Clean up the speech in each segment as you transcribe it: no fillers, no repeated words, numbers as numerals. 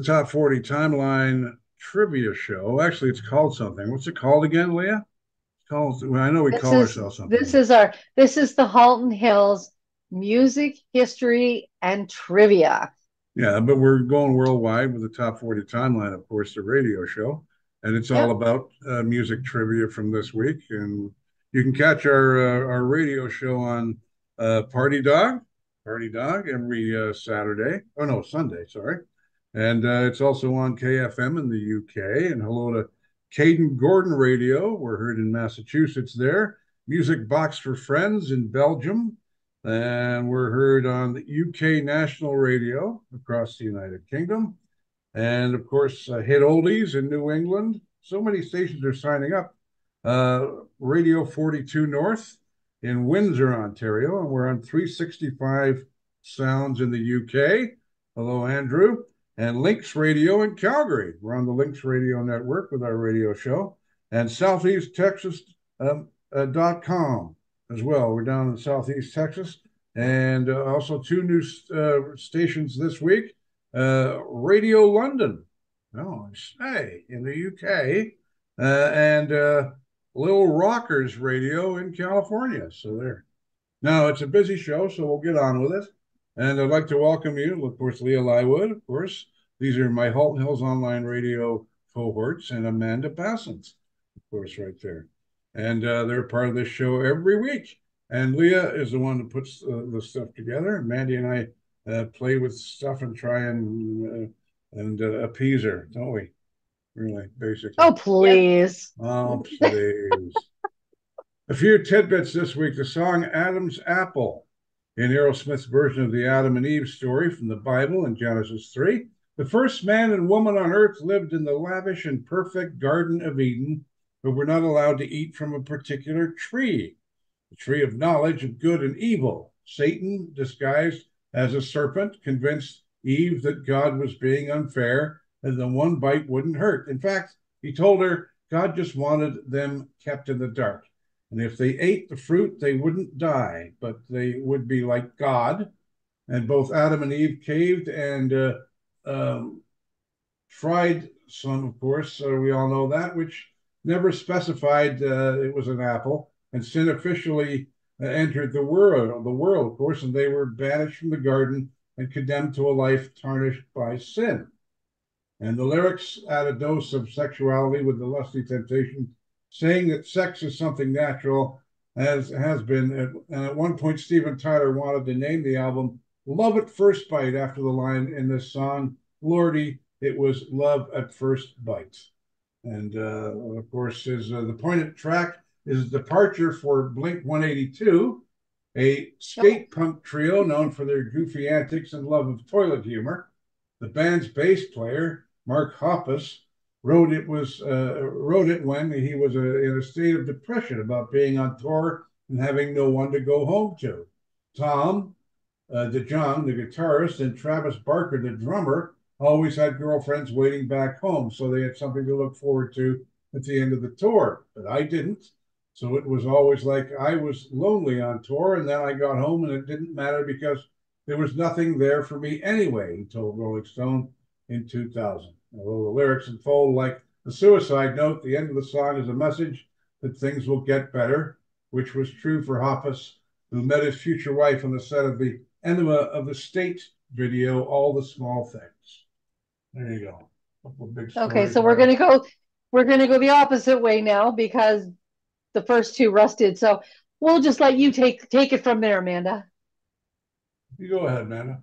Top 40 timeline trivia show. Actually, it's called something. What's it called again, Leah? It's called, well, I know we This call is ourselves something this else. is our this is the Halton Hills music history and trivia. Yeah, but we're going worldwide with the top 40 timeline, of course, the radio show. And it's all Yep. about music trivia from this week. And you can catch our radio show on Party Dog every Saturday. Oh, no, Sunday, sorry. And it's also on KFM in the UK. And hello to Caden Gordon Radio. We're heard in Massachusetts there. Music Box for Friends in Belgium. And we're heard on the UK national radio across the United Kingdom. And of course, Hit Oldies in New England. So many stations are signing up. Radio 42 North in Windsor, Ontario. And we're on 365 Sounds in the UK. Hello, Andrew. And Lynx Radio in Calgary. We're on the Lynx Radio Network with our radio show. And Southeast Texas .com as well. We're down in Southeast Texas. And also two new stations this week. Radio London, oh, hey, in the UK, and Little Rockers Radio in California. So there. Now, it's a busy show, so we'll get on with it. And I'd like to welcome you, of course, Leah Lywood, of course. These are my Halton Hills Online Radio cohorts, and Amanda Bassett, of course, right there. And they're part of this show every week. And Leah is the one that puts the stuff together. Mandy and I play with stuff and try and appease her, don't we? Really, basically. Oh, please. Oh, please. A few tidbits this week. The song Adam's Apple in Aerosmith's version of the Adam and Eve story from the Bible in Genesis 3. The first man and woman on earth lived in the lavish and perfect Garden of Eden, but were not allowed to eat from a particular tree, the tree of knowledge of good and evil. Satan, disguised as a serpent, convinced Eve that God was being unfair and the one bite wouldn't hurt. In fact, he told her God just wanted them kept in the dark. And if they ate the fruit, they wouldn't die, but they would be like God. And both Adam and Eve caved and um, tried some, of course. So we all know that, which never specified it was an apple. And sin officially entered the world, of course, and they were banished from the garden and condemned to a life tarnished by sin. And the lyrics add a dose of sexuality with the lusty temptation, saying that sex is something natural, as has been. And at one point, Steven Tyler wanted to name the album Love at First Bite after the line in this song, Lordy, it was Love at First Bite. And of course, the poignant track is a departure for Blink 182, a Oh, skate punk trio known for their goofy antics and love of toilet humor. The band's bass player, Mark Hoppus, wrote it when he was in a state of depression about being on tour and having no one to go home to. Tom DeJong, the guitarist, and Travis Barker, the drummer, always had girlfriends waiting back home, so they had something to look forward to at the end of the tour. But I didn't. So it was always like I was lonely on tour, and then I got home and it didn't matter because there was nothing there for me anyway, he told Rolling Stone in 2000. Although the lyrics unfold like a suicide note, the end of the song is a message that things will get better, which was true for Hoppus, who met his future wife on the set of the Enema of the State video, All the Small Things. There you go. A couple of big okay. stories So right off. we're gonna go the opposite way now because the first two rusted. So we'll just let you take it from there, Amanda. You go ahead, Amanda.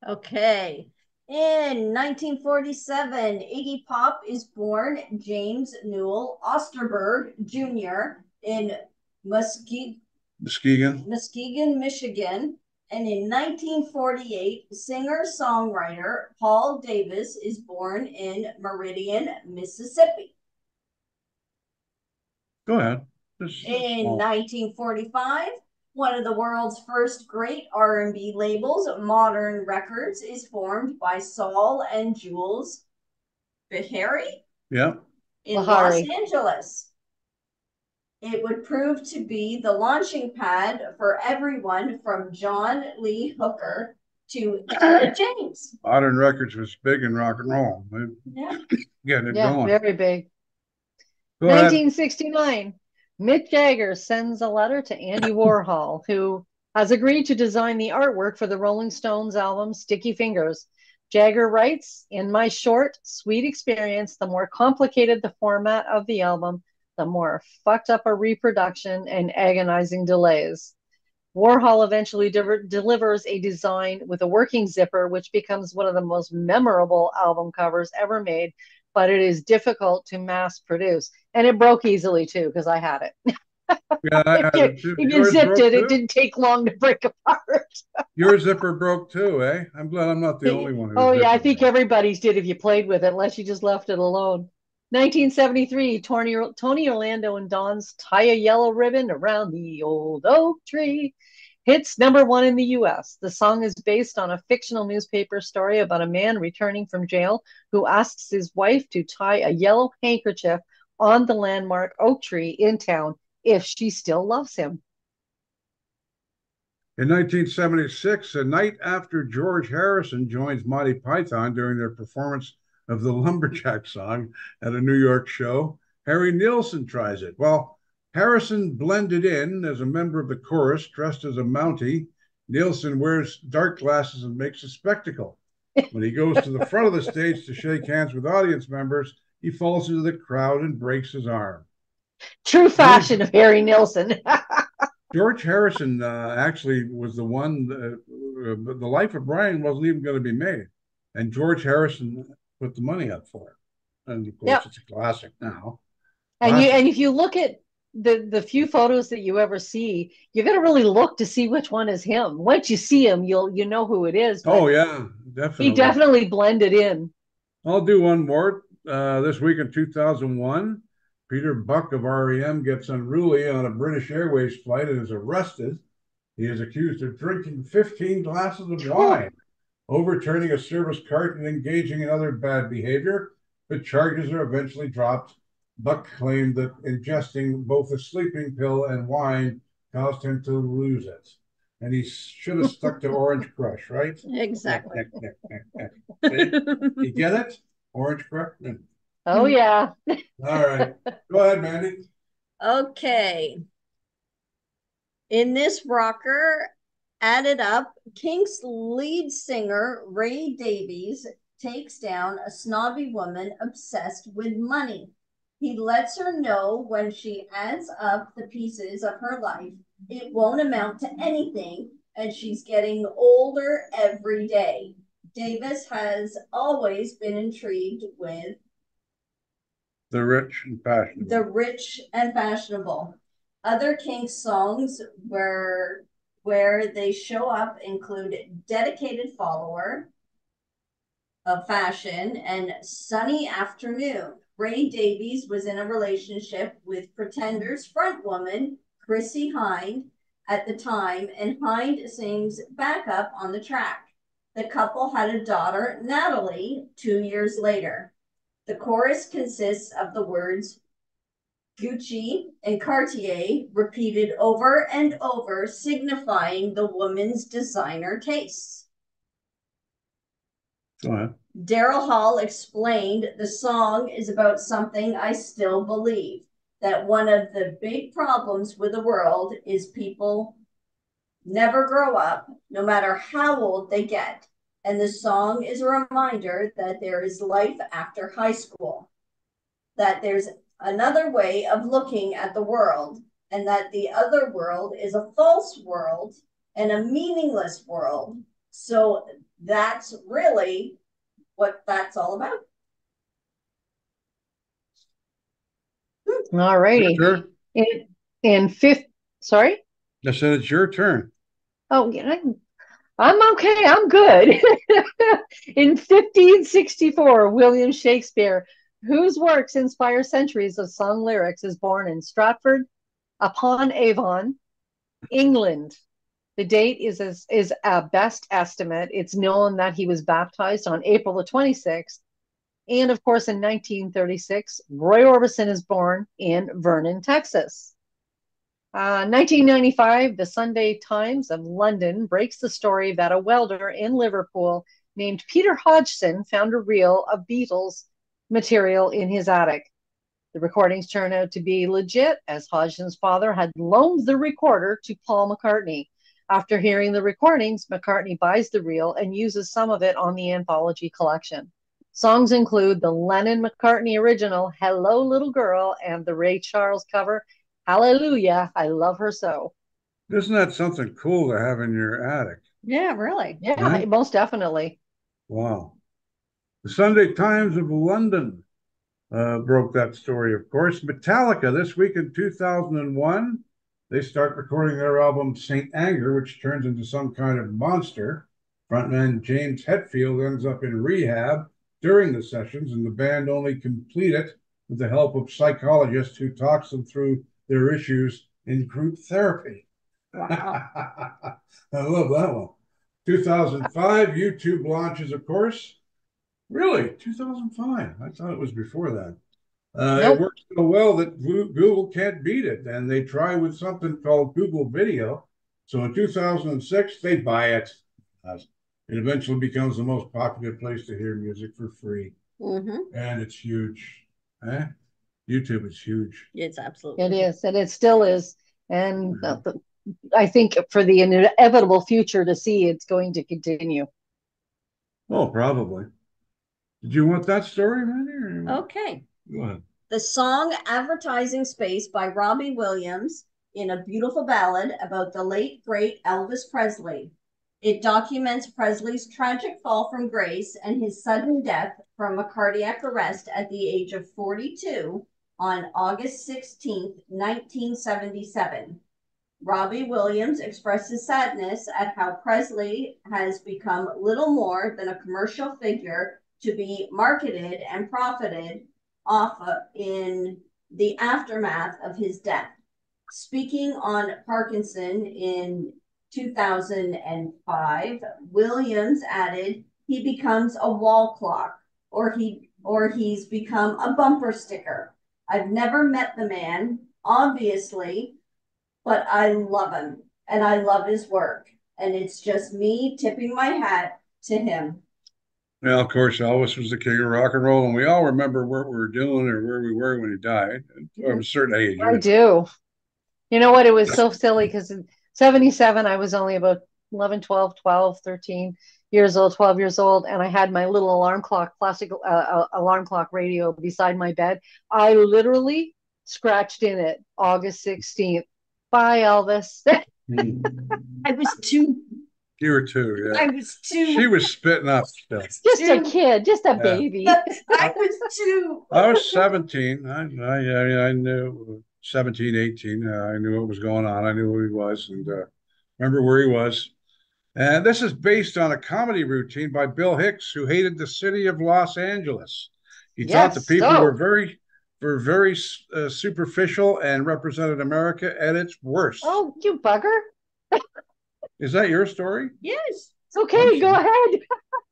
Okay. In 1947, Iggy Pop is born James Newell Osterberg Jr. in Muskegon, Muskegon. Muskegon, Michigan. And in 1948, singer-songwriter Paul Davis is born in Meridian, Mississippi. Go ahead. This is In small. 1945, one of the world's first great R&B labels, Modern Records, is formed by Saul and Jules Behary Yeah. in Los Lahari. Angeles. It would prove to be the launching pad for everyone from John Lee Hooker to James. Modern Records was big in rock and roll. Yeah. Getting it Yeah, going. very big. Go ahead. 1969, Mick Jagger sends a letter to Andy Warhol, who has agreed to design the artwork for the Rolling Stones album Sticky Fingers. Jagger writes, "In my short, sweet experience, the more complicated the format of the album, the more fucked up a reproduction and agonizing delays." Warhol eventually delivers a design with a working zipper, which becomes one of the most memorable album covers ever made, but it is difficult to mass produce. And it broke easily too, because I had it. Yeah, I had it too. If you Yours zipped broke it, it too? didn't take long to break apart. Your zipper broke too, eh? I'm glad I'm not the only one whose Oh, yeah, I zipper think broke. everybody's did if you played with it, unless you just left it alone. 1973, Tony Orlando and Dawn's Tie a Yellow Ribbon Around the Old Oak Tree hits #1 in the US. The song is based on a fictional newspaper story about a man returning from jail who asks his wife to tie a yellow handkerchief on the landmark oak tree in town if she still loves him. In 1976, a night after George Harrison joins Monty Python during their performance of the Lumberjack song at a New York show, Harry Nilsson tries it. Well, Harrison blended in as a member of the chorus, dressed as a Mountie. Nilsson wears dark glasses and makes a spectacle. When he goes to the front of the stage to shake hands with audience members, he falls into the crowd and breaks his arm. True George, fashion of Harry Nilsson. George Harrison actually was the one. The Life of Brian wasn't even going to be made, and George Harrison put the money up for it. And of course, Yep. it's a classic now. And Classic. if you look at the few photos that you ever see, you got to really look to see which one is him. Once you see him, you know who it is. But Oh yeah, he definitely. definitely blended in. I'll do one more. This week in 2001, Peter Buck of REM gets unruly on a British Airways flight and is arrested. He is accused of drinking 15 glasses of wine, overturning a service cart, and engaging in other bad behavior, but charges are eventually dropped. Buck claimed that ingesting both a sleeping pill and wine caused him to lose it. And he should have stuck to Orange Crush, right? Exactly. See? You get it? Orange Crush? Oh yeah. All right. Go ahead, Mandy. Okay. In this rocker, added up, Kinks lead singer Ray Davies takes down a snobby woman obsessed with money. He lets her know when she adds up the pieces of her life, it won't amount to anything, and she's getting older every day. Davis has always been intrigued with The rich and passionate. the rich and fashionable. Other Kinks songs where they show up include Dedicated Follower of Fashion and Sunny Afternoon. Ray Davies was in a relationship with Pretenders frontwoman Chrissy Hynde at the time, and Hynde sings backup on the track. The couple had a daughter, Natalie, 2 years later. The chorus consists of the words Gucci and Cartier repeated over and over, signifying the woman's designer tastes. Go ahead. Daryl Hall explained the song is about something I still believe, that one of the big problems with the world is people never grow up, no matter how old they get. And the song is a reminder that there is life after high school, that there's another way of looking at the world, and that the other world is a false world and a meaningless world. So that's really what that's all about. All righty. Sure. In fifth, sorry. I said it's your turn. Oh, yeah, I'm okay. I'm good. In 1564, William Shakespeare, whose works inspire centuries of song lyrics, is born in Stratford upon Avon, England. The date is a best estimate. It's known that he was baptized on April the 26th. And of course, in 1936, Roy Orbison is born in Vernon, Texas. 1995, the Sunday Times of London breaks the story that a welder in Liverpool named Peter Hodgson found a reel of Beatles material in his attic. The recordings turn out to be legit, as Hodgson's father had loaned the recorder to Paul McCartney. After hearing the recordings, McCartney buys the reel and uses some of it on the anthology collection. Songs include the Lennon-McCartney original Hello Little Girl and the Ray Charles cover Hallelujah, I Love Her So. Isn't that something cool to have in your attic? Yeah, really. Yeah, Right? most definitely. Wow. The Sunday Times of London broke that story, of course. Metallica, this week in 2001, they start recording their album St. Anger, which turns into some kind of monster. Frontman James Hetfield ends up in rehab during the sessions, and the band only complete it with the help of psychologists who talks them through their issues in group therapy. Wow. I love that one. 2005, YouTube launches, of course. Really? 2005? I thought it was before that. It Nope. works so well that Google can't beat it, and they try with something called Google Video. So in 2006, they buy it. It eventually becomes the most popular place to hear music for free, and it's huge. Eh? YouTube is huge. It's absolutely. It is, and it still is. And I think for the inevitable future to see, it's going to continue. Oh, probably. Did you want that story, Manny? Okay. Go ahead. The song Advertising Space by Robbie Williams in a beautiful ballad about the late, great Elvis Presley. It documents Presley's tragic fall from grace and his sudden death from a cardiac arrest at the age of 42 on August 16th, 1977. Robbie Williams expresses sadness at how Presley has become little more than a commercial figure to be marketed and profited off in the aftermath of his death. Speaking on Parkinson in 2005, Williams added, "He becomes a wall clock, or he's become a bumper sticker. I've never met the man, obviously, but I love him and I love his work. And it's just me tipping my hat to him." Well, of course, Elvis was the king of rock and roll, and we all remember what we were doing or where we were when he died. Of a certain age, I anyway. do. You know what? It was so silly because in 77, I was only about 11, 12, 12, 13 years old, 12 years old. And I had my little alarm clock, plastic alarm clock radio beside my bed. I literally scratched in it August 16th. Bye, Elvis. I was too. You were too, yeah. I was too. She was spitting up still. Just a kid, just a baby. I was too. I was 17. I knew 17, 18. I knew what was going on. I knew who he was and remember where he was. And this is based on a comedy routine by Bill Hicks, who hated the city of Los Angeles. He thought the Yes. people So, were very superficial and represented America at its worst. oh, you bugger. Is that your story? Yes. It's okay. Go ahead.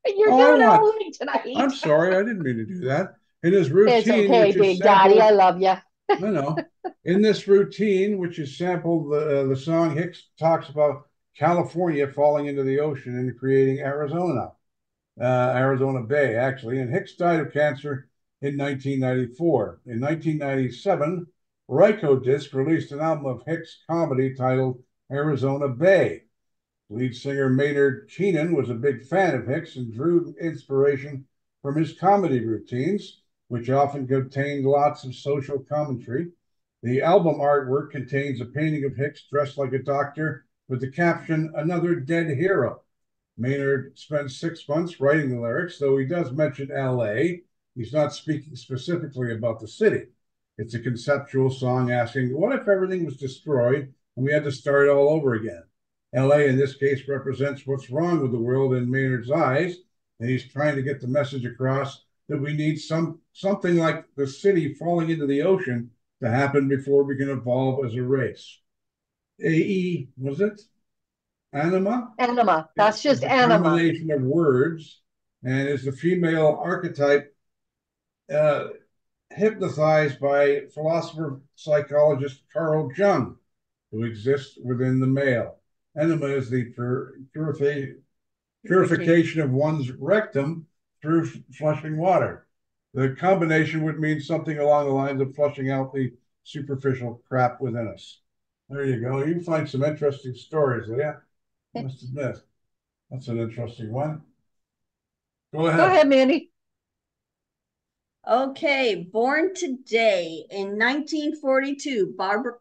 You're doing it all right tonight. I'm sorry. I didn't mean to do that. In his routine, It's okay, which is Big sampled, Daddy. I love you. No, no. In this routine, which is sampled, the song Hicks talks about California falling into the ocean and creating Arizona Bay, actually. And Hicks died of cancer in 1994. In 1997, Ryko Disc released an album of Hicks comedy titled Arizona Bay. Lead singer Maynard Keenan was a big fan of Hicks and drew inspiration from his comedy routines, which often contained lots of social commentary. The album artwork contains a painting of Hicks dressed like a doctor with the caption, "Another Dead Hero." Maynard spent 6 months writing the lyrics, though he does mention LA. He's not speaking specifically about the city. It's a conceptual song asking, what if everything was destroyed and we had to start all over again? LA, in this case, represents what's wrong with the world in Maynard's eyes, and he's trying to get the message across that we need something like the city falling into the ocean to happen before we can evolve as a race. AE, was it? Anima? Anima. That's just it's a anima. combination of words and is the female archetype hypnotized by philosopher psychologist Carl Jung, who exists within the male. Enema is the purification of one's rectum through flushing water. The combination would mean something along the lines of flushing out the superficial crap within us. There you go. You find some interesting stories there. I must admit. That's an interesting one. Go ahead. Go ahead, Mandy. Okay, born today in 1942, Barbara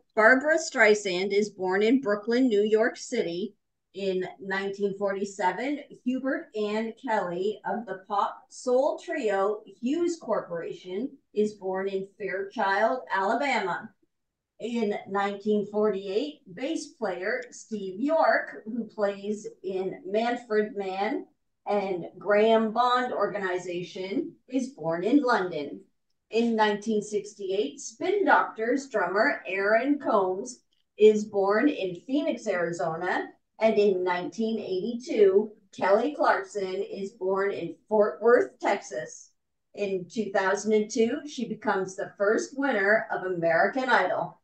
Streisand is born in Brooklyn, New York City. In 1947, Hubert and Kelly of the pop soul trio Hughes Corporation is born in Fairchild, Alabama. In 1948, bass player Steve York, who plays in Manfred Mann and Graham Bond Organization, is born in London. In 1968, Spin Doctors drummer Aaron Combs is born in Phoenix, Arizona. And in 1982, Kelly Clarkson is born in Fort Worth, Texas. In 2002, she becomes the first winner of American Idol.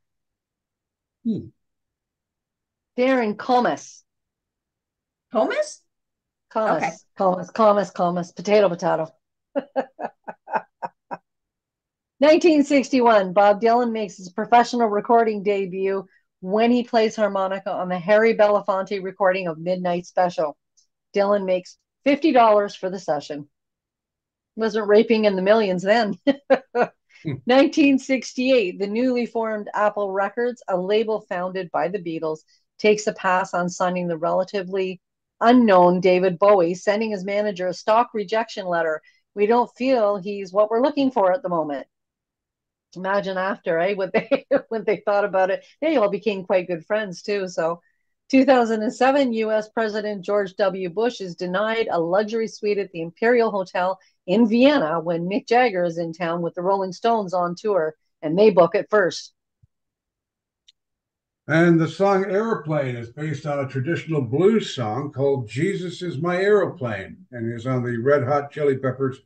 Darren Comas. Comas? Okay. Comas. Potato. 1961, Bob Dylan makes his professional recording debut when he plays harmonica on the Harry Belafonte recording of Midnight Special. Dylan makes $50 for the session. Wasn't raping in the millions then. 1968, the newly formed Apple Records, a label founded by the Beatles, takes a pass on signing the relatively unknown David Bowie, sending his manager a stock rejection letter. We don't feel he's what we're looking for at the moment. Imagine after, eh? When they thought about it, they all became quite good friends too. So, 2007, U.S. President George W. Bush is denied a luxury suite at the Imperial Hotel in Vienna when Mick Jagger is in town with the Rolling Stones on tour, and they book it first. And the song Aeroplane is based on a traditional blues song called Jesus is My Aeroplane and is on the Red Hot Chili Peppers'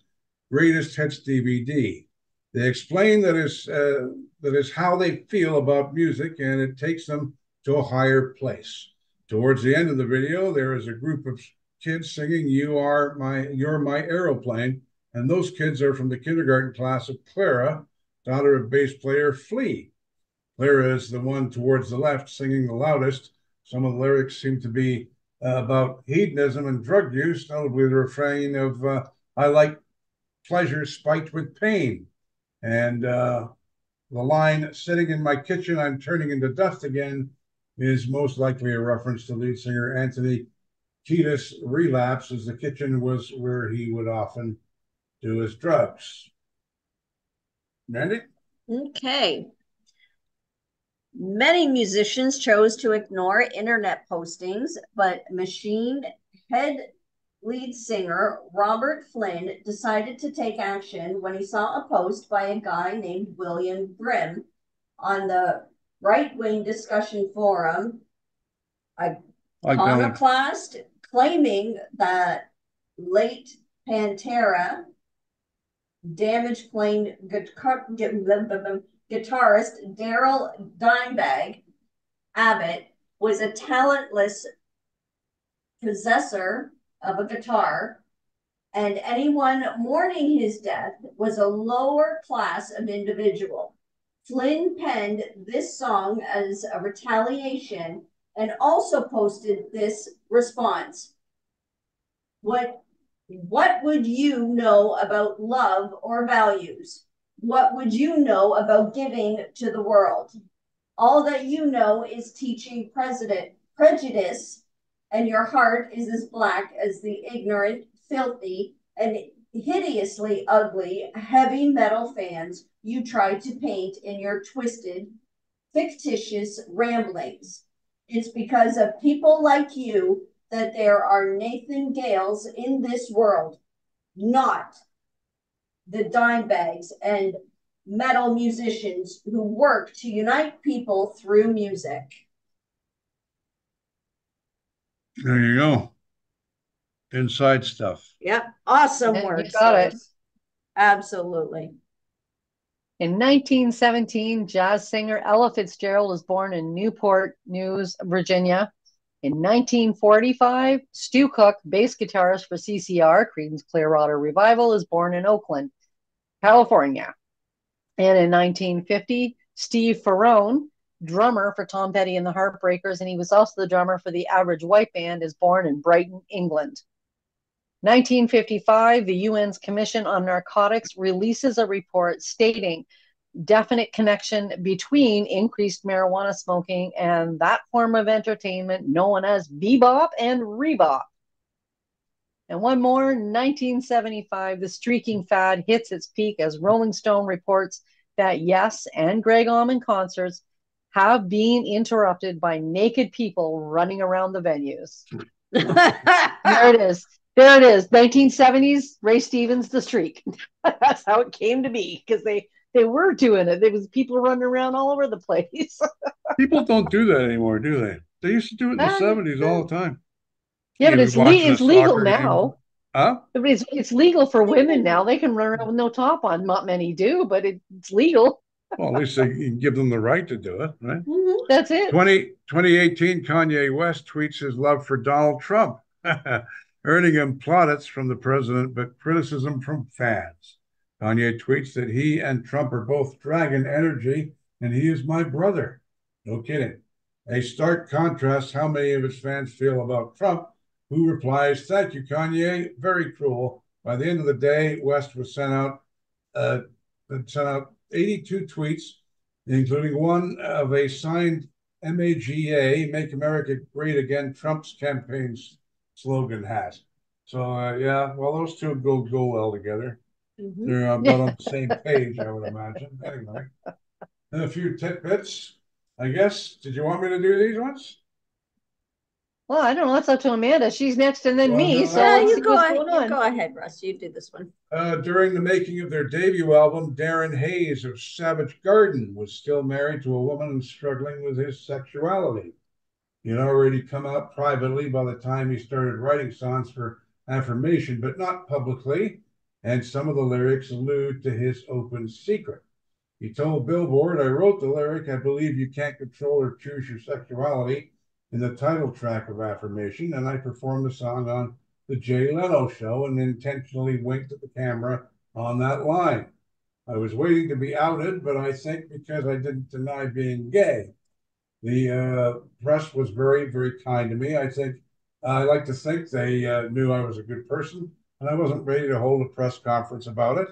Greatest Hits DVD. They explain that is how they feel about music, and it takes them to a higher place. Towards the end of the video, there is a group of kids singing You're My Aeroplane, and those kids are from the kindergarten class of Clara, daughter of bass player Flea. Clara is the one towards the left singing the loudest. Some of the lyrics seem to be about hedonism and drug use, notably the refrain of I like pleasure spiked with pain. And the line, sitting in my kitchen, I'm turning into dust again, is most likely a reference to lead singer Anthony Kiedis' relapse, as the kitchen was where he would often do his drugs. Mandy? Okay. Many musicians chose to ignore internet postings, but Machine Head lead singer Robert Flynn decided to take action when he saw a post by a guy named William Grimm on the right-wing discussion forum, Iconoclast, claiming that late Pantera Damage Plane guitarist Daryl Dimebag Abbott was a talentless possessor of a guitar, and anyone mourning his death was a lower class of individual. Flynn penned this song as a retaliation and also posted this response. What would you know about love or values? What would you know about giving to the world? All that you know is teaching prejudice, and your heart is as black as the ignorant, filthy, and hideously ugly heavy metal fans you try to paint in your twisted, fictitious ramblings. It's because of people like you that there are Nathan Gales in this world, not the Dimebags and metal musicians who work to unite people through music. There you go. Inside stuff. Yep. Awesome Yeah, work. you got it. Absolutely. In 1917, jazz singer Ella Fitzgerald was born in Newport News, Virginia. In 1945, Stu Cook, bass guitarist for CCR, Creedence Clearwater Revival, is born in Oakland, California. And in 1950, Steve Ferrone, drummer for Tom Petty and the Heartbreakers, and he was also the drummer for the Average White Band, is born in Brighton, England. 1955, the UN's Commission on Narcotics releases a report stating definite connection between increased marijuana smoking and that form of entertainment known as bebop and rebop. And one more, 1975, the streaking fad hits its peak as Rolling Stone reports that Yes and Greg Allman concerts have been interrupted by naked people running around the venues. There it is. There it is. 1970s, Ray Stevens, The Streak. That's how it came to be, because they were doing it. There was people running around all over the place. People don't do that anymore, do they? They used to do it in the 70s all the time. Yeah, but You'd be watching a it's legal soccer game. now. Huh? It's legal for women now. They can run around with no top on. Not many do, but it's legal. Well, at least you can give them the right to do it, right? That's it. 2018, Kanye West tweets his love for Donald Trump, earning him plaudits from the president, but criticism from fans. Kanye tweets that he and Trump are both dragon energy, and he is my brother. No kidding. A stark contrast how many of his fans feel about Trump, who replies, "Thank you, Kanye. Very cruel." By the end of the day, West was sent out 82 tweets, including one of a signed MAGA, Make America Great Again, Trump's campaign slogan has. So, yeah, well, those two go well together. Mm-hmm. They're about on the same page, I would imagine. Anyway, and a few tidbits, I guess. Did you want me to do these ones? Well, I don't know. That's up to Amanda. She's next and then me. So you go ahead, Russ. You do this one. During the making of their debut album, Darren Hayes of Savage Garden was still married to a woman struggling with his sexuality. He had already come out privately by the time he started writing songs for affirmation, but not publicly, and some of the lyrics allude to his open secret. He told Billboard, "I wrote the lyric, I believe you can't control or choose your sexuality, in the title track of Affirmation, and I performed the song on the Jay Leno show and intentionally winked at the camera on that line. I was waiting to be outed, but I think because I didn't deny being gay." The press was very, very kind to me. I like to think they knew I was a good person, and I wasn't ready to hold a press conference about it.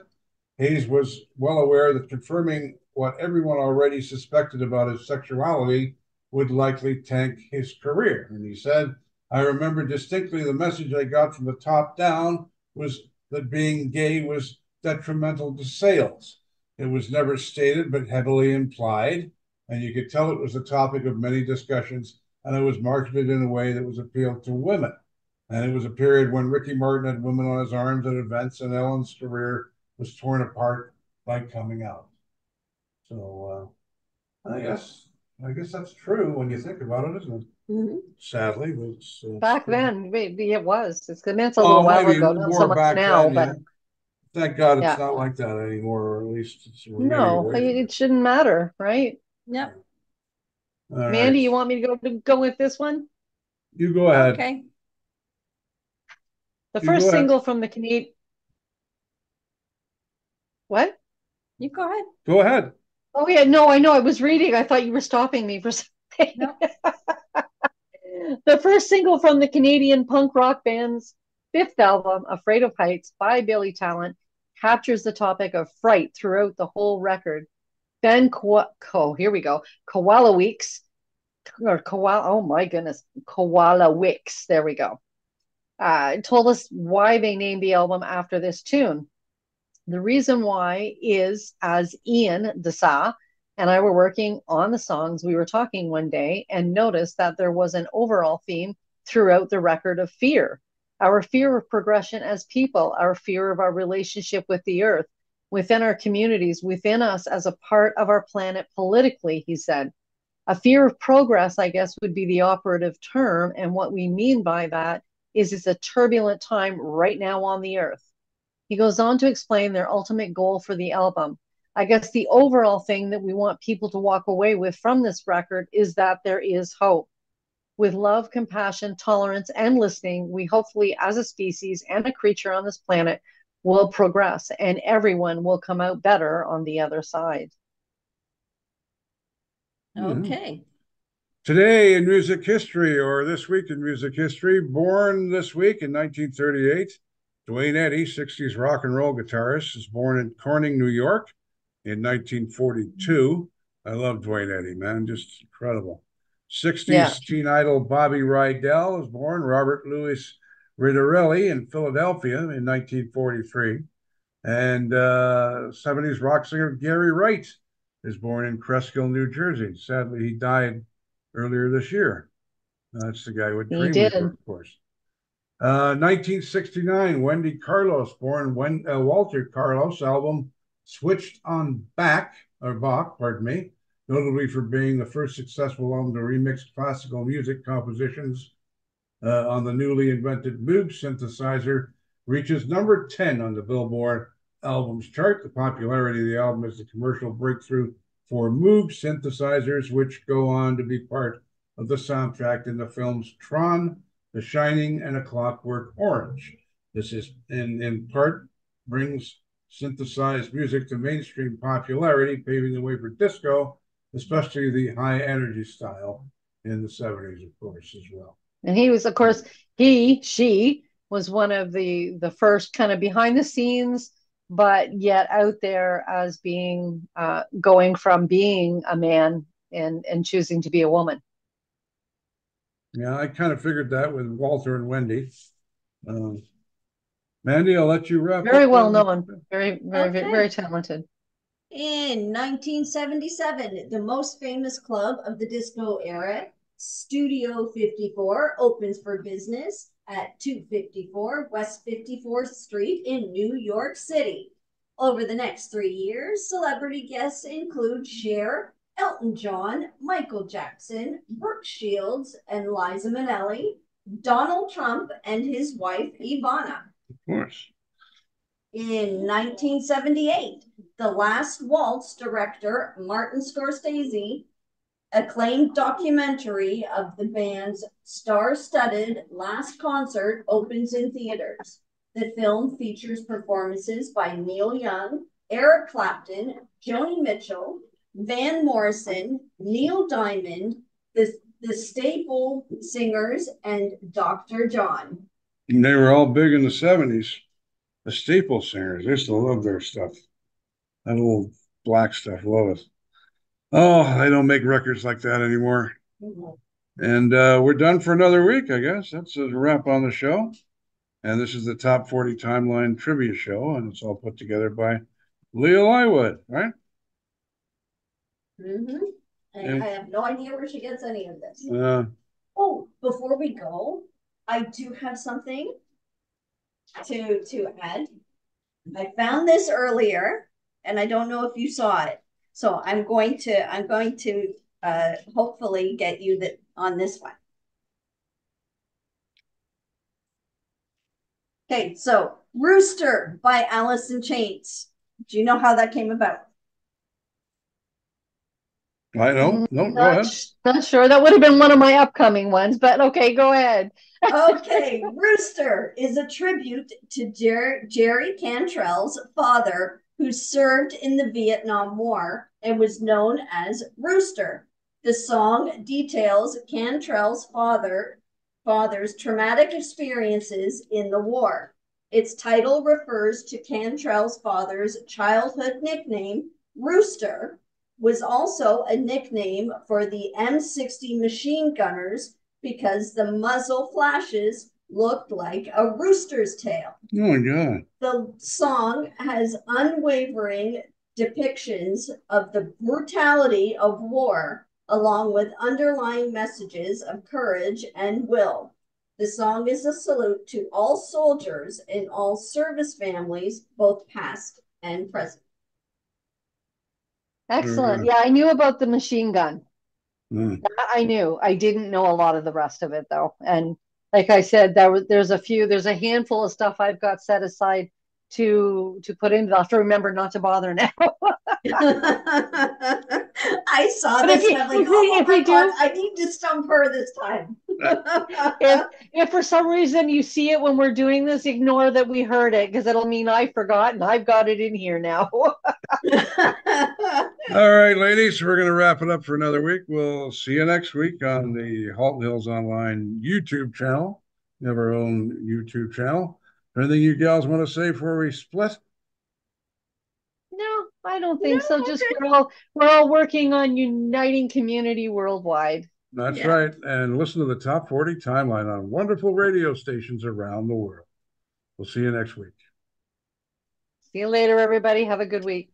Hayes was well aware that confirming what everyone already suspected about his sexuality would likely tank his career. And he said, "I remember distinctly the message I got from the top down was that being gay was detrimental to sales. It was never stated, but heavily implied. And you could tell it was the topic of many discussions, and it was marketed in a way that was appealed to women. And it was a period when Ricky Martin had women on his arms at events, and Ellen's career was torn apart by coming out." So I guess that's true when you think about it, isn't it? Mm-hmm. Sadly, but back then, maybe it was. It's a little while ago, not so much now. Then, but thank God it's not like that anymore, or at least it's it shouldn't matter, right? Yep. Mandy, you want me to go with this one? You go ahead. Okay. The first single from the Canadian. What? You go ahead. Go ahead. Oh yeah, no, I know. I was reading. I thought you were stopping me for something. No. The first single from the Canadian punk rock band's fifth album, Afraid of Heights, by Billy Talent, captures the topic of fright throughout the whole record. Ben here we go. Koala Weeks, or Koala. Oh my goodness, Koala Wicks. There we go. Told us why they named the album after this tune. The reason why is, as Ian Dessa and I were working on the songs, we were talking one day and noticed that there was an overall theme throughout the record of fear. Our fear of progression as people, our fear of our relationship with the earth, within our communities, within us as a part of our planet politically, he said. A fear of progress, I guess, would be the operative term. And what we mean by that is it's a turbulent time right now on the earth. He goes on to explain their ultimate goal for the album. I guess the overall thing that we want people to walk away with from this record is that there is hope. With love, compassion, tolerance, and listening, we hopefully, as a species and a creature on this planet, will progress and everyone will come out better on the other side. Okay. Today in music history, or this week in music history, born this week in 1938, Duane Eddy, 60s rock and roll guitarist, is born in Corning, New York in 1942. I love Duane Eddy, man, just incredible. 60s teen idol Bobby Rydell was born, Robert Louis Riddarelli in Philadelphia in 1943. And 70s rock singer Gary Wright is born in Cresskill, New Jersey. Sadly, he died earlier this year. That's the guy with Dreamweaver, of course. 1969, Wendy Carlos, born Walter Carlos, album Switched on Bach, pardon me, notably for being the first successful album to remix classical music compositions on the newly invented Moog synthesizer, reaches number 10 on the Billboard albums chart. The popularity of the album is the commercial breakthrough for Moog synthesizers, which go on to be part of the soundtrack in the films Tron, The Shining, and A Clockwork Orange. This is in part brings synthesized music to mainstream popularity, paving the way for disco, especially the high energy style in the 70s, of course, as well. And he was, of course, she was one of the first kind of behind the scenes, but yet out there as being going from being a man and choosing to be a woman. Yeah, I kind of figured that with Walter and Wendy. Mandy, I'll let you wrap up. Very well known, very talented. In 1977, the most famous club of the disco era, Studio 54, opens for business at 254 West 54th Street in New York City. Over the next 3 years, celebrity guests include Cher, Elton John, Michael Jackson, Brooke Shields and Liza Minnelli, Donald Trump and his wife Ivana. Of course. In 1978, The Last Waltz director Martin Scorsese acclaimed documentary of the band's star-studded last concert opens in theaters. The film features performances by Neil Young, Eric Clapton, Joni Mitchell, Van Morrison, Neil Diamond, the Staple Singers, and Dr. John. And they were all big in the 70s. The Staple Singers, I used to love their stuff. That old black stuff, love it. Oh, they don't make records like that anymore. Mm-hmm. And we're done for another week, I guess. That's a wrap on the show. And this is the Top 40 Timeline Trivia Show, and it's all put together by Leah Lywood, right? Mm-hmm. And I have no idea where she gets any of this. Before we go, I do have something to add. I found this earlier, and I don't know if you saw it. So I'm going to hopefully get you on this one. Okay, so Rooster by Alice in Chains. Do you know how that came about? I don't. No, go ahead. Not sure. That would have been one of my upcoming ones, but okay, go ahead. Okay, Rooster is a tribute to Jerry Cantrell's father, who served in the Vietnam War and was known as Rooster. The song details Cantrell's father's traumatic experiences in the war. Its title refers to Cantrell's father's childhood nickname, Rooster, was also a nickname for the M60 machine gunners because the muzzle flashes looked like a rooster's tail. Oh, my God. The song has unwavering depictions of the brutality of war, along with underlying messages of courage and will. The song is a salute to all soldiers and all service families, both past and present. Excellent. Yeah, I knew about the machine gun. I knew. I didn't know a lot of the rest of it, though. And like I said, there's a handful of stuff I've got set aside to put in. I'll have to remember not to bother now. I saw But this and I'm like, oh if my we God, do, I need to stump her this time. if for some reason you see it when we're doing this, ignore that we heard it, because it'll mean I forgot and I've got it in here now. All right, ladies, we're going to wrap it up for another week. We'll see you next week on the Halton Hills Online YouTube channel. We have our own YouTube channel. Anything you gals want to say before we split? No, I don't No, think so. Just okay. we're all working on uniting community worldwide. That's Yeah. right. And listen to the top 40 timeline on wonderful radio stations around the world. We'll see you next week. See you later, everybody. Have a good week.